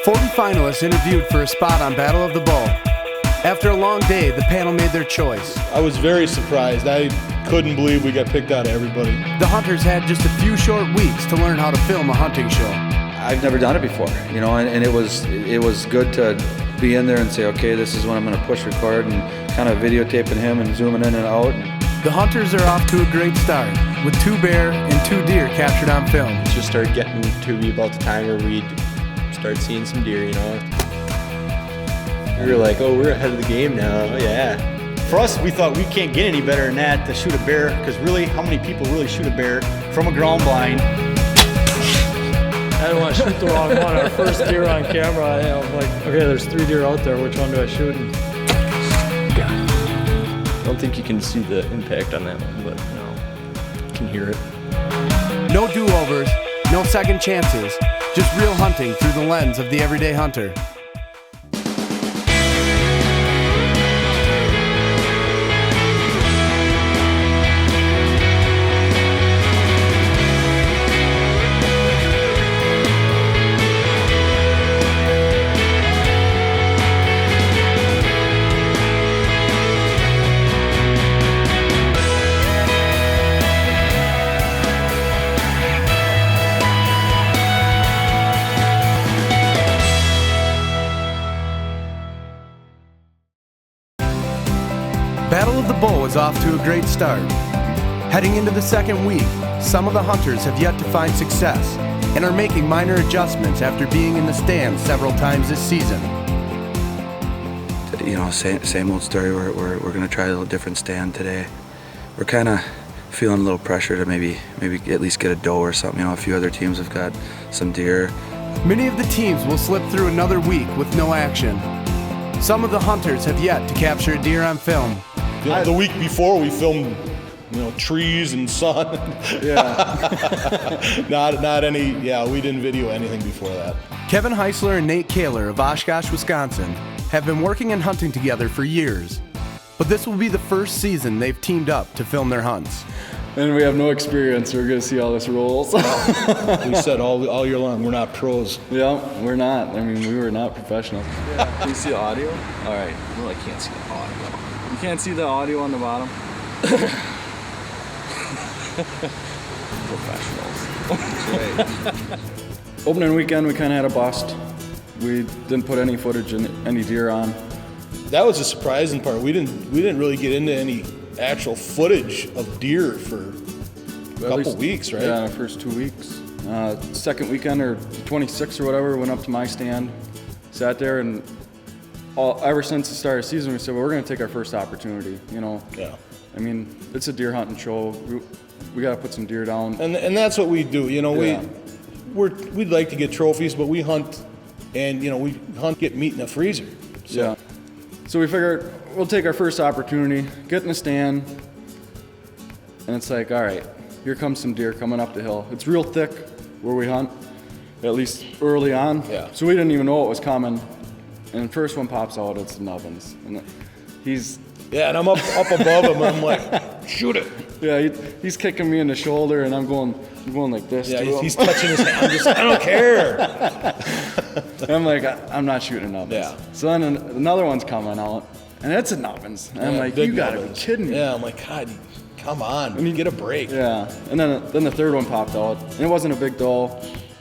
40 finalists interviewed for a spot on Battle of the Bull. After a long day, the panel made their choice. I was very surprised. I couldn't believe we got picked out of everybody. The hunters had just a few short weeks to learn how to film a hunting show. I've never done it before, you know, and it was good to be in there and say, okay, this is when I'm going to push record, and kind of videotaping him and zooming in and out. The hunters are off to a great start, with 2 bear and 2 deer captured on film. It just started getting to be about the time where we'd start seeing some deer, you know. We were like, oh, we're ahead of the game now, yeah. For us, we thought we can't get any better than that to shoot a bear, because really, how many people really shoot a bear from a ground blind? I didn't want to shoot the wrong one. Our first deer on camera, I'm like, okay, there's 3 deer out there. Which one do I shoot? And I don't think you can see the impact on that one, but you can hear it. No do-overs, no second chances, just real hunting through the lens of the everyday hunter. Battle of the Bull is off to a great start. Heading into the second week, some of the hunters have yet to find success and are making minor adjustments after being in the stands several times this season. You know, same old story. We're going to try a little different stand today. We're kind of feeling a little pressure to maybe at least get a doe or something. You know, a few other teams have got some deer. Many of the teams will slip through another week with no action. Some of the hunters have yet to capture a deer on film. The week before we filmed, you know, trees and sun. Yeah. not any. Yeah, we didn't video anything before that. Kevin Heisler and Nate Kaler of Oshkosh, Wisconsin, have been working and hunting together for years. But this will be the first season they've teamed up to film their hunts. and we have no experience. We're going to see how this rolls. We said all year long, we're not pros. Yeah, we're not. I mean, we were not professionals. Yeah. Can you see the audio? All right. Well, I can't see the audio. You can't see the audio on the bottom? Professionals. Opening weekend, we kind of had a bust. We didn't put any footage and any deer on. That was the surprising part. We didn't really get into any actual footage of deer for a couple weeks, right? Yeah, the first 2 weeks. Second weekend, or 26th or whatever, went up to my stand, sat there, and ever since the start of the season, we said, well, we're going to take our first opportunity, you know? Yeah. I mean, it's a deer hunting show. We got to put some deer down. And that's what we do, you know. Yeah. We'd like to get trophies, but we hunt, and you know, we hunt, get meat in the freezer. So. Yeah. So we figured we'll take our first opportunity, get in the stand, and it's like, all right, here comes some deer coming up the hill. It's real thick where we hunt, at least early on. Yeah. So we didn't even know what was coming. And the first one pops out, it's the nubbins. And he's... Yeah, and I'm up above him, and I'm like, shoot it. Yeah, he's kicking me in the shoulder, and I'm going like this. Yeah, he's touching his hand. I'm just, I don't care. And I'm like, I'm not shooting nubbins. Yeah. So then another one's coming out, and it's a nubbins. And I'm like, you gotta be kidding me. Yeah, I'm like, God, come on, get a break. Yeah, and then the third one popped out, and it wasn't a big doe,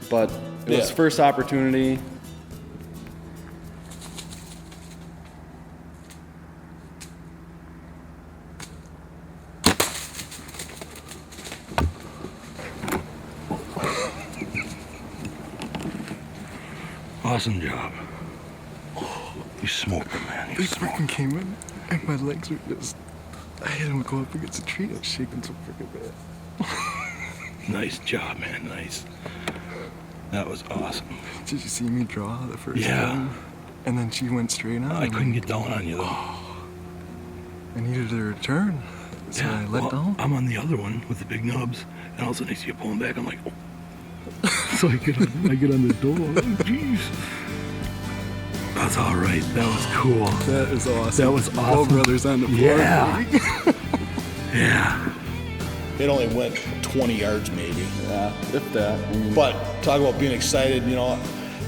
but it was first opportunity. Awesome job. Oh, you smoked him, man. He freaking came in, and my legs were just... I had him go up against a tree. I was shaking so freaking bad. Nice job, man. Nice. That was awesome. Did you see me draw the first Yeah. time? And then she went straight on. I couldn't get down on you, though. I needed a return, so I let down. I'm on the other one with the big nubs, and all of a sudden I see you pulling back. I'm like, oh. So I get on the door. Oh, jeez. That's all right. That was cool. That is awesome. That was awesome. All brothers on the floor. Yeah. Yeah. It only went 20 yards maybe. Yeah, if that. I mean, But talk about being excited, you know.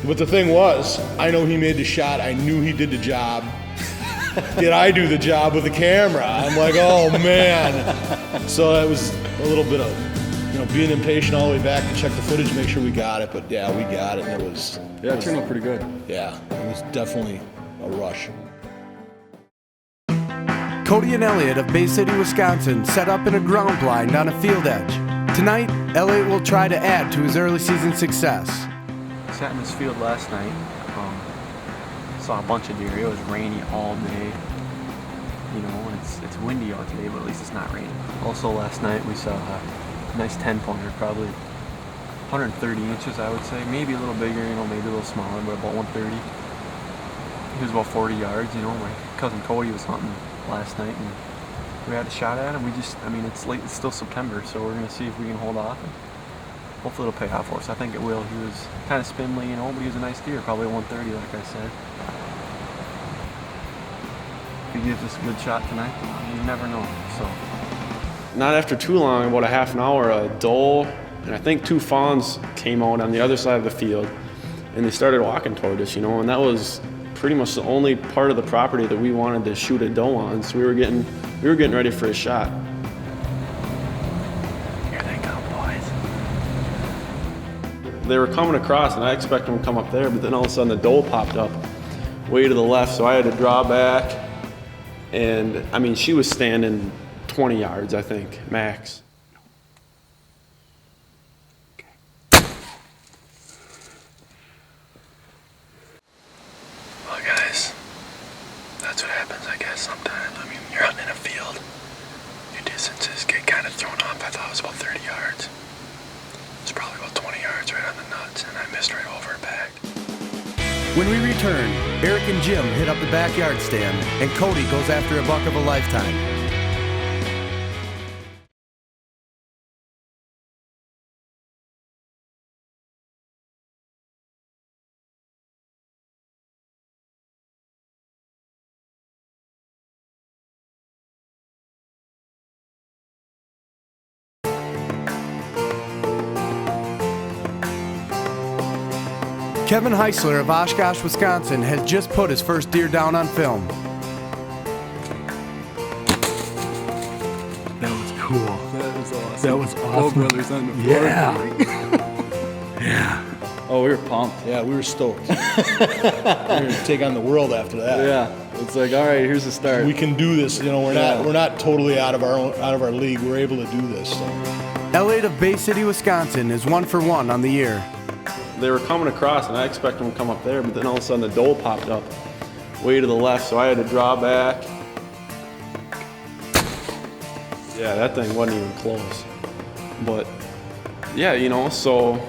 But the thing was, I know he made the shot. I knew he did the job. Did I do the job with the camera? I'm like, oh man. So that was a little bit of, being impatient all the way back to check the footage, make sure we got it. But yeah, we got it, and it turned out pretty good. Yeah, it was definitely a rush. Cody and Elliott of Bay City, Wisconsin set up in a ground blind on a field edge. Tonight, Elliott will try to add to his early season success. Sat in this field last night. Saw a bunch of deer. It was rainy all day. And it's windy out today, but at least it's not raining. Also last night we saw a nice 10-pointer, probably 130 inches I would say. Maybe a little bigger, maybe a little smaller, but about 130. He was about 40 yards, My cousin Cody was hunting last night and we had a shot at him. It's late, it's still September, so we're gonna see if we can hold off. And hopefully it'll pay off for us. I think it will. He was kind of spindly, but he was a nice deer, probably 130 like I said. If he gives us a good shot tonight, you never know. So, not after too long, about a half an hour, a doe and I think 2 fawns came out on the other side of the field, and they started walking toward us, and that was pretty much the only part of the property that we wanted to shoot a doe on. So we were getting ready for a shot. Here they come, boys. They were coming across, and I expected them to come up there, but then all of a sudden the doe popped up way to the left, so I had to draw back. And she was standing 20 yards, I think, max. Well, guys, that's what happens, I guess, sometimes. You're hunting in a field. Your distances get kind of thrown off. I thought it was about 30 yards. It's probably about 20 yards right on the nuts, and I missed right over her back. When we return, Eric and Jim hit up the backyard stand, and Cody goes after a buck of a lifetime. Kevin Heisler of Oshkosh, Wisconsin has just put his first deer down on film. That was cool. That was awesome. That was awesome. All brothers on the floor. Yeah. Oh, we were pumped. Yeah, we were stoked. We were going to take on the world after that. Yeah, it's like, all right, here's the start. We can do this. We're not totally out of our league. We're able to do this. So. Elliott of Bay City, Wisconsin is 1 for 1 on the year. They were coming across, and I expected them to come up there, but then all of a sudden the doe popped up way to the left, so I had to draw back. Yeah, that thing wasn't even close. But yeah, so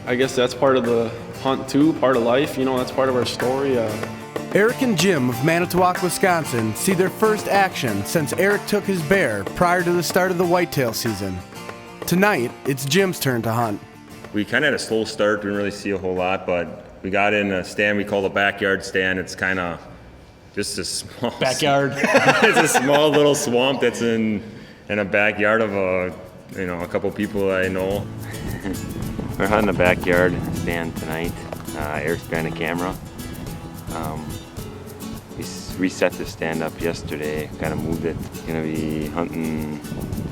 I guess that's part of the hunt too, part of life. That's part of our story. Eric and Jim of Manitowoc, Wisconsin see their first action since Eric took his bear prior to the start of the whitetail season. Tonight, it's Jim's turn to hunt. We kind of had a slow start, didn't really see a whole lot, but we got in a stand we call the backyard stand. It's kind of just a small backyard. It's a small little swamp that's in a backyard of a couple people I know. We're hunting a backyard stand tonight. Eric's behind the camera. We reset the stand up yesterday, kind of moved it. Gonna be hunting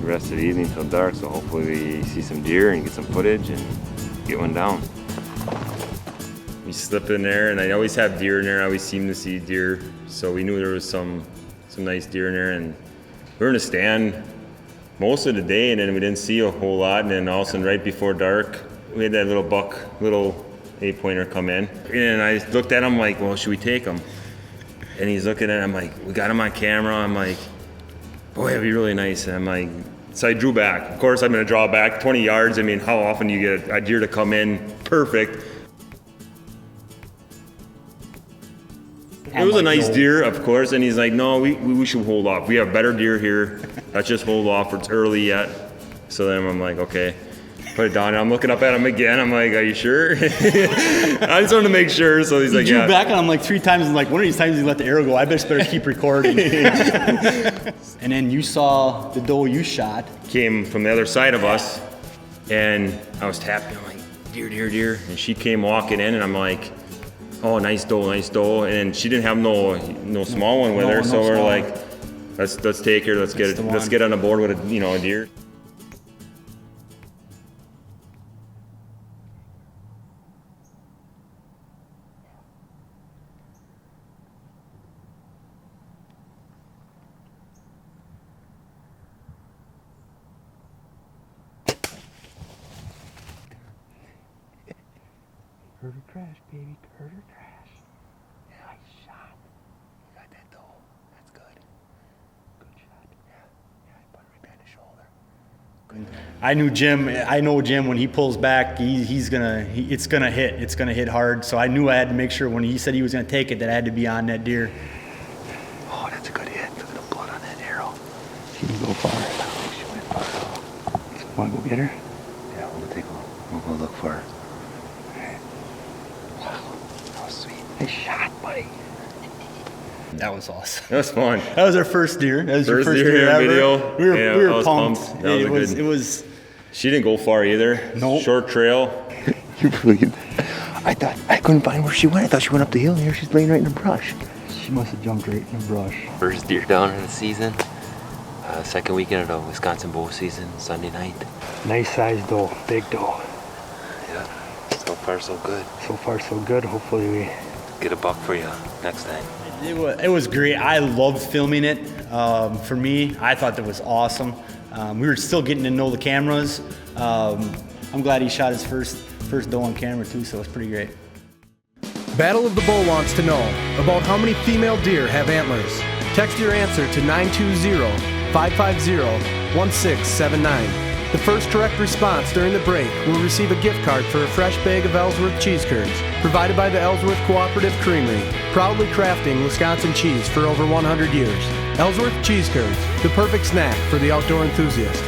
the rest of the evening till dark, so hopefully we see some deer and get some footage and get one down. We slip in there, and I always have deer in there. I always seem to see deer, so we knew there was some nice deer in there, and we were in a stand most of the day, and then we didn't see a whole lot, and then all of a sudden right before dark, we had that little 8-pointer come in, and I looked at him like, well, should we take him? And he's looking at it, I'm like, we got him on camera. I'm like, boy, that'd be really nice. And I'm like, so I drew back. Of course, I'm gonna draw back 20 yards. How often do you get a deer to come in perfect? It was a nice deer, of course, and he's like, no, we should hold off. We have better deer here. Let's just hold off. It's early yet. So then I'm like, okay. Put it down, and I'm looking up at him again. I'm like, are you sure? I just wanted to make sure. So he's like, drew yeah. back on him like 3 times, and like one of these times he let the arrow go. I better keep recording. And then you saw the doe you shot. Came from the other side of us, and I was tapping. I'm like, deer, deer, deer. And she came walking in, and I'm like, oh, nice doe, nice doe. And she didn't have no small one with her, so we're like, let's take her, let's get on the board with a deer. Curve or crash, baby. Curve or crash. Nice shot. You got that doe. That's good. Good shot. Yeah, I put it right behind the shoulder. Good. I know Jim, when he pulls back, it's gonna hit. It's gonna hit hard. So I knew I had to make sure when he said he was gonna take it, that I had to be on that deer. Oh, that's a good hit. Look at the blood on that arrow. She didn't go far. She went far. Want to go get her? Yeah, we'll take a look. We'll go look for her. Nice shot, buddy. That was awesome. That was fun. That was our first deer. That was your first deer ever. video. We were pumped. It was. She didn't go far either. Nope. Short trail. You really? I thought I couldn't find where she went. I thought she went up the hill. Here she's laying right in the brush. She must have jumped right in the brush. First deer down in the season. Second weekend of the Wisconsin bow season, Sunday night. Nice sized doe, big doe. Yeah, so far so good. So far so good. Hopefully we get a buck for you next time. It was great. I loved filming it. For me, I thought that was awesome. We were still getting to know the cameras. I'm glad he shot his first doe on camera too, so it was pretty great. Battle of the Bull wants to know about how many female deer have antlers. Text your answer to 920-550-1679. The first correct response during the break will receive a gift card for a fresh bag of Ellsworth cheese curds, provided by the Ellsworth Cooperative Creamery, proudly crafting Wisconsin cheese for over 100 years. Ellsworth cheese curds, the perfect snack for the outdoor enthusiast.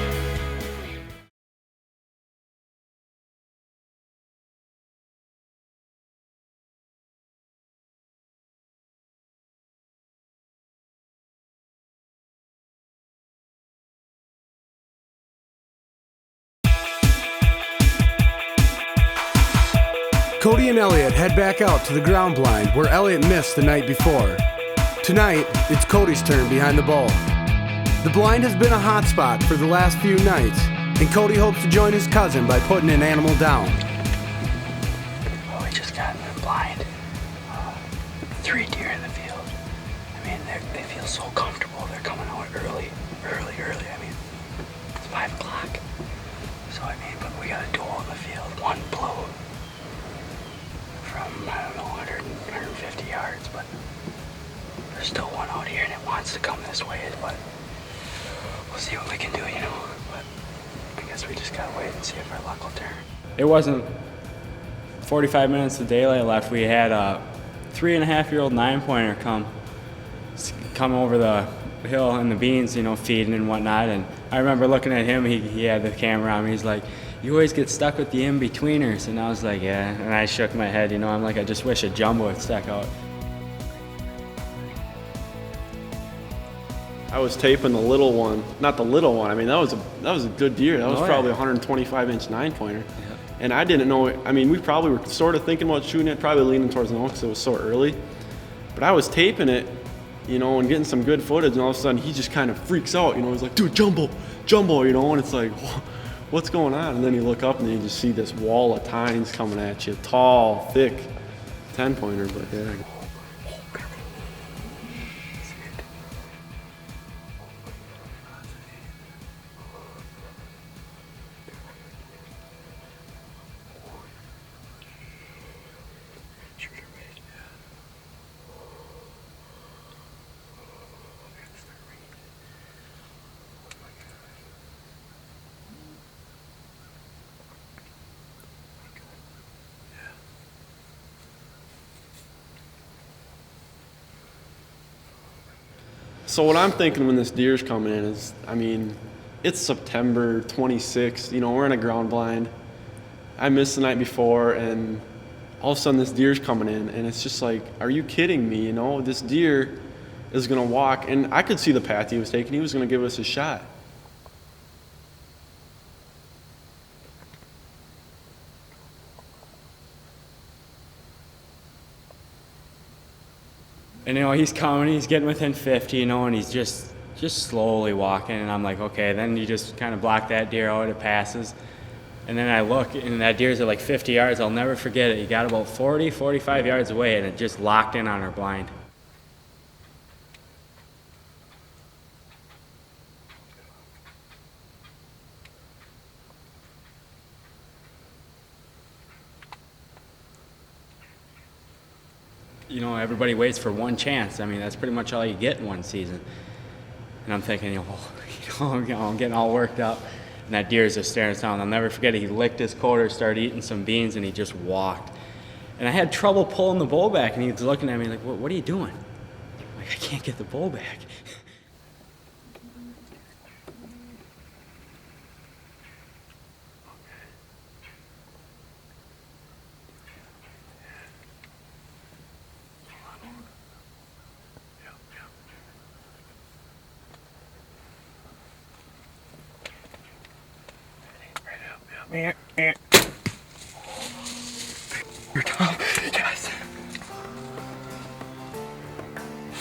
Cody and Elliot head back out to the ground blind where Elliot missed the night before. Tonight, it's Cody's turn behind the bow. The blind has been a hot spot for the last few nights, and Cody hopes to join his cousin by putting an animal down. Well, we just got in the blind. 3 deer in the field. I mean, they feel so comfortable. They're coming out early. I mean, it's 5 o'clock. So, I mean, but we got a doe in the field. One blew from, I don't know, 100, 150 yards, but there's still one out here and it wants to come this way, but we'll see what we can do, you know. But I guess we just gotta wait and see if our luck will turn. It wasn't 45 minutes of daylight left. We had a 3.5-year-old 9-pointer come over the hill in the beans, you know, feeding and whatnot. And I remember looking at him, he had the camera on me, he's like, "You always get stuck with the in-betweeners." And I was like, yeah. And I shook my head, you know, I'm like, I just wish a jumbo would stuck out. I was taping the little one, not the little one. I mean, that was a good deer. That was probably a 125-inch 9-pointer. Yeah. And I didn't know. I mean, we probably were sort of thinking about shooting it, probably leaning towards no because it was so early. But I was taping it, you know, and getting some good footage, and all of a sudden he just kind of freaks out. You know, he's like, "Dude, jumbo," you know, and it's like, what's going on? And then you look up and you just see this wall of tines coming at you, tall, thick 10-pointer. But yeah. So what I'm thinking when this deer's coming in is, I mean, it's September 26th, you know, we're in a ground blind. I missed the night before, and all of a sudden this deer's coming in, and it's just like, are you kidding me, you know? This deer is gonna walk, and I could see the path he was taking. He was gonna give us a shot. And, he's coming, he's getting within 50, and he's just slowly walking. And I'm like, okay, then you just kind of block that deer out, it passes. And then I look, and that deer's at like 50 yards. I'll never forget it. He got about 40, 45 yards away, and it just locked in on our blind. Everybody waits for one chance. I mean, that's pretty much all you get in one season. And I'm thinking, I'm getting all worked up. And that deer is just staring us down. I'll never forget it. He licked his quarter, started eating some beans, and he just walked. And I had trouble pulling the bull back, and he was looking at me like, what are you doing? I'm like, I can't get the bull back. You're top. Yes.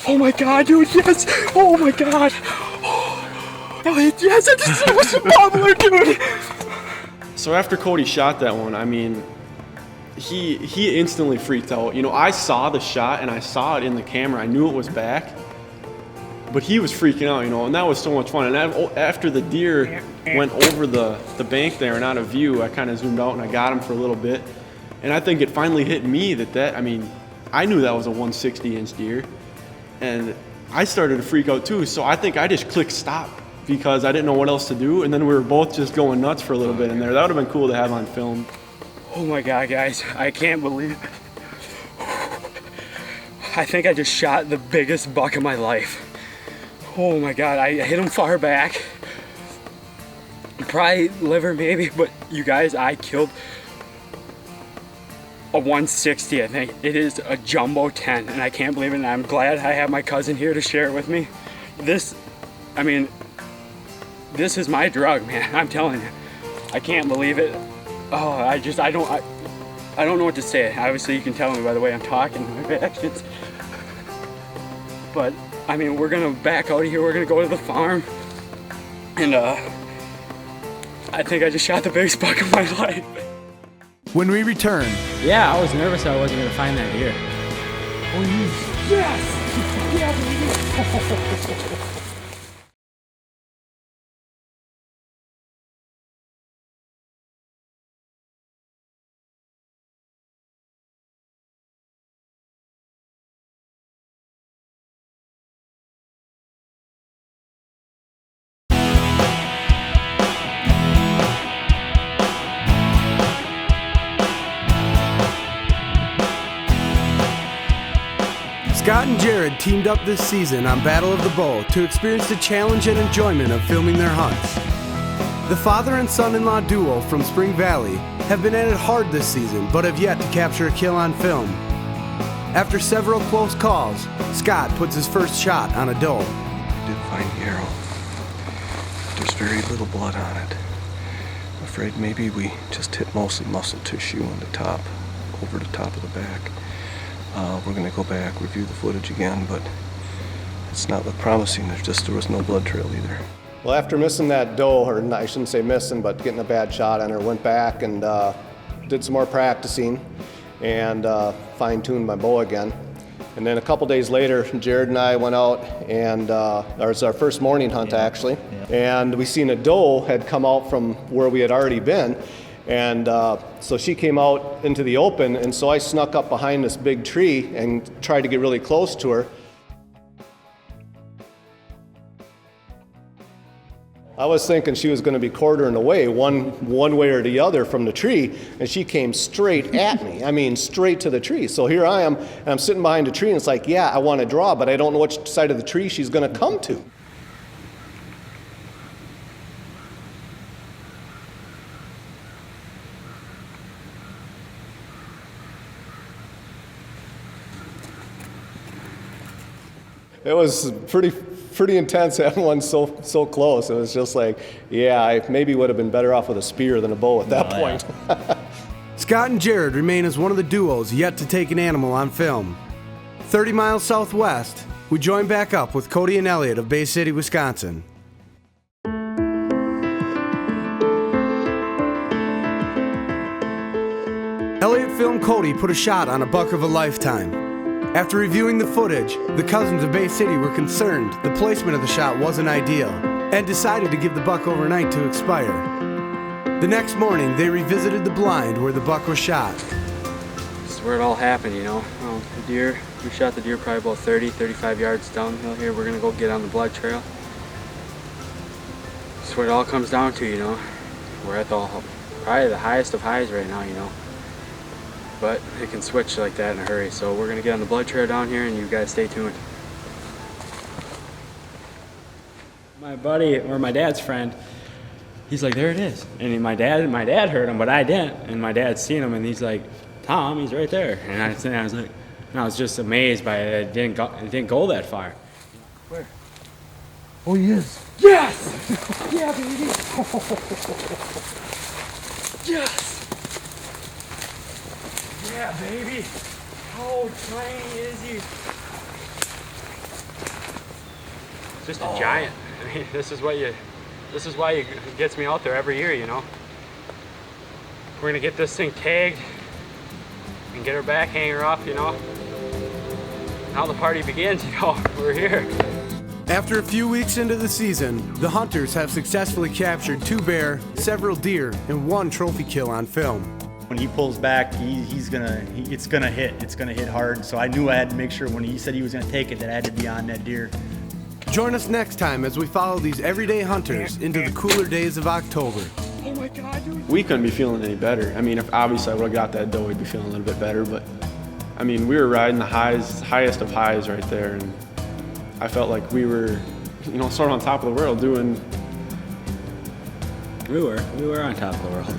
Oh my God, dude, yes. Oh my God. Oh, Elliot, yes, I just was a bubbler, dude. So after Cody shot that one, I mean, he instantly freaked out. I saw the shot and I saw it in the camera. I knew it was back, but he was freaking out, and that was so much fun. And after the deer went over the bank there and out of view, I kind of zoomed out and I got him for a little bit. And I think it finally hit me I knew that was a 160-inch deer, and I started to freak out too. So I think I just clicked stop because I didn't know what else to do. And then we were both just going nuts for a little bit in there. That would have been cool to have on film. Oh my God, guys, I can't believe it. I think I just shot the biggest buck of my life. Oh my God, I hit him far back. Probably liver maybe, but you guys, I killed a 160, I think. It is a jumbo 10, and I can't believe it, and I'm glad I have my cousin here to share it with me. This is my drug, man, I'm telling you. I can't believe it. Oh, I don't know what to say. Obviously, you can tell me by the way I'm talking, my reactions. But, we're gonna back out of here, we're gonna go to the farm, and I think I just shot the biggest buck of my life. When we return, yeah, I was nervous I wasn't gonna find that deer. Oh, yes! Yeah, baby! Scott and Jared teamed up this season on Battle of the Bow to experience the challenge and enjoyment of filming their hunts. The father and son-in-law duo from Spring Valley have been at it hard this season, but have yet to capture a kill on film. After several close calls, Scott puts his first shot on a doe. I did find the arrow. There's very little blood on it. I'm afraid maybe we just hit mostly muscle tissue on the top, over the top of the back. We're going to go back, review the footage again, but it's not look promising. There was no blood trail either. Well, after missing that doe, or I shouldn't say missing, but getting a bad shot on her, went back and did some more practicing and fine-tuned my bow again. And then a couple days later, Jared and I went out and it was our first morning hunt actually. And we seen a doe had come out from where we had already been. And so she came out into the open, and so I snuck up behind this big tree and tried to get really close to her. I was thinking she was going to be quartering away one way or the other from the tree, and she came straight at me. Straight to the tree. So here I am, and I'm sitting behind a tree, and it's like, yeah, I want to draw, but I don't know which side of the tree she's going to come to. It was pretty intense having one so close. It was just like, yeah, I maybe would have been better off with a spear than a bow at that point. Scott and Jared remain as one of the duos yet to take an animal on film. 30 miles southwest, we join back up with Cody and Elliott of Bay City, Wisconsin. Elliott filmed Cody put a shot on a buck of a lifetime. After reviewing the footage, the cousins of Bay City were concerned the placement of the shot wasn't ideal and decided to give the buck overnight to expire. The next morning, they revisited the blind where the buck was shot. This is where it all happened, you know. The deer, we shot the deer probably about 30, 35 yards downhill here. We're gonna go get on the blood trail. That's what it all comes down to, you know. We're at probably the highest of highs right now, you know. But it can switch like that in a hurry. So we're gonna get on the blood trail down here and you guys stay tuned. My buddy, or my dad's friend, he's like, there it is. And my dad heard him, but I didn't. And my dad's seen him and he's like, Tom, he's right there. And I was like, and I was just amazed by it. It didn't go that far. Where? Oh, he is. Yes! Yeah, baby! Yes! Yeah, baby! How tiny is he? Just a giant. I mean, this is why it gets me out there every year, you know. We're gonna get this thing tagged and get her back, hang her up, you know. Now the party begins, you know. We're here. After a few weeks into the season, the hunters have successfully captured 2 bear, several deer, and 1 trophy kill on film. When he pulls back, it's gonna hit. It's gonna hit hard. So I knew I had to make sure when he said he was gonna take it that I had to be on that deer. Join us next time as we follow these everyday hunters into the cooler days of October. Oh my God, dude. We couldn't be feeling any better. I mean, if obviously I would have got that doe, we'd be feeling a little bit better. But I mean, we were riding the highest of highs right there, and I felt like we were, you know, sort of on top of the world doing. We were on top of the world.